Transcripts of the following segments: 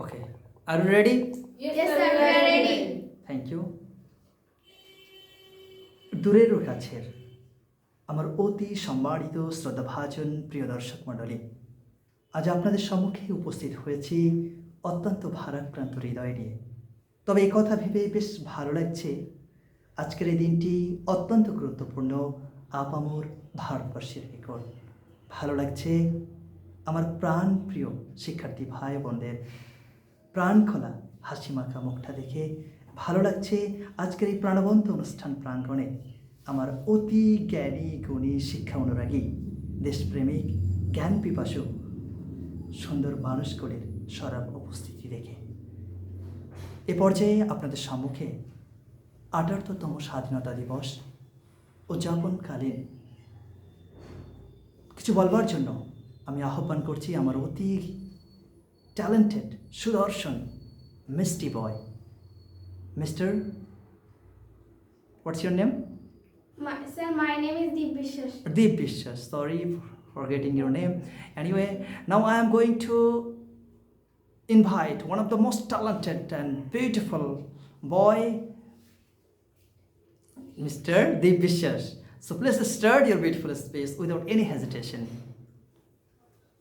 Okay. Are you ready? Yes, sir, we are ready. Thank you. দূরের ও কাছের আমার অতি সম্মানিত শ্রদ্ধাভাজন প্রিয় দর্শক মণ্ডলী, আজ আপনাদের সম্মুখে উপস্থিত হয়েছি অত্যন্ত ভারাক্রান্ত হৃদয় নিয়ে। তবে এই কথা ভেবে বেশ ভালো লাগছে, আজকের এই দিনটি অত্যন্ত গুরুত্বপূর্ণ আপামর ভারতবর্ষের নিকট। ভালো লাগছে আমার প্রাণ প্রিয় শিক্ষার্থী ভাই বোনদের প্রাণ খোলা হাসি মাখা মুখটা দেখে। ভালো লাগছে আজকের এই প্রাণবন্ত অনুষ্ঠান প্রাঙ্গণে আমার অতি জ্ঞানী গুণী শিক্ষা অনুরাগী দেশপ্রেমিক জ্ঞান পিপাসু সুন্দর মানুষগুলির সরব উপস্থিতি দেখে। এ পর্যায়ে আপনাদের সম্মুখে ৭৮তম স্বাধীনতা দিবস উদযাপনকালীন কিছু বলবার জন্য আমি আহ্বান করছি আমার অতি ট্যালেন্টেড সুদর্শন মিষ্টি বয় mister, what's your name? Sir, my name is Deep Vishwas. Deep Vishwas. Sorry for getting your name. Anyway, now I am going to invite one of the most talented and beautiful boy, Mr. Deep Vishwas. So please start your beautiful speech without any hesitation.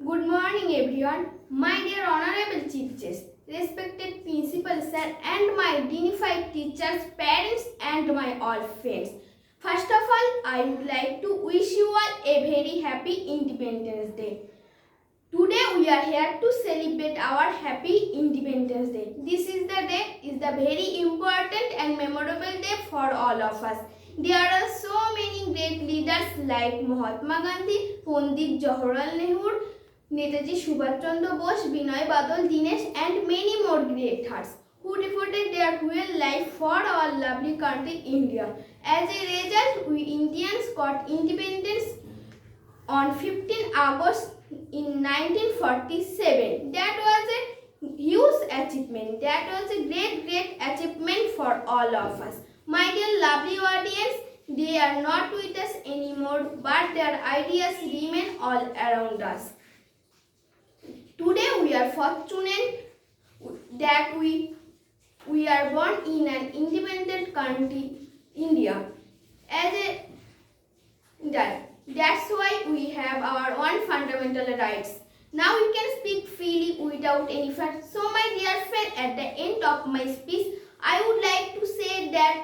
Good morning, everyone. My dear Honorable Chief Justice, respected Principal Sir, and my dignified teachers, parents, and my all friends. First of all, I would like to wish you all a very happy Independence Day. Today we are here to celebrate our happy Independence Day. This is the very important and memorable day for all of us. There are so many great leaders like Mahatma Gandhi, Pandit Jawaharlal Nehru, Netaji Subhash Chandra Bose, Binoy Badal Dinesh, and many more great hearts who devoted their whole life for our lovely country India. As a result, we Indians got independence on 15 August in 1947. That was a huge achievement. That was a great achievement for all of us. My dear lovely audience, they are not with us anymore, but their ideas remain all around us. Today we are fortunate that we are born in an independent country, India. That's why we have our own fundamental rights. Now we can speak freely without any fear. So my dear friend, at the end of my speech, I would like to say that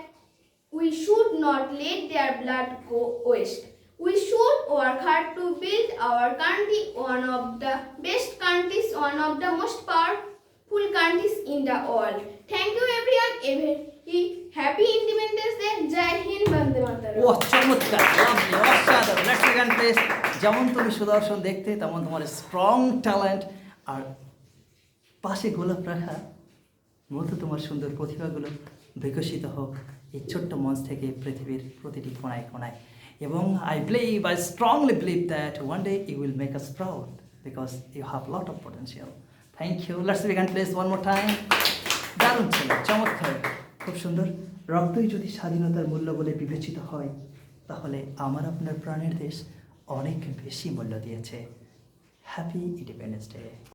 we should not let their blood go waste. We should work hard to build our country, one of the best countries, one of the most powerful countries in the world. Thank you everyone. A very happy Independence Day. Jai Hind, Bande Mataram. ও চমৎকার, lovely, অসাধারণ। Let's begin please. যেমন তুমি সুদর্শন দেখতে, তেমন তোমার strong talent আর পাশে গোলাপ রাখা মতো তোমার সুন্দর প্রতিভাগুলো বিকশিত হোক এই ছোট্ট মঞ্চ থেকে পৃথিবীর প্রতিটি কোণায় কোণায়। এবং I strongly believe that one day you will make us proud because you have a lot of potential. Thank you. Let's begin please one more time. দারুণ ছিল, চমৎকার, খুব সুন্দর। রক্তই যদি স্বাধীনতার মূল্য বলে বিবেচিত হয়, তাহলে আমার আপনার প্রাণের দেশ অনেক বেশি মূল্য দিয়েছে। Happy independence day.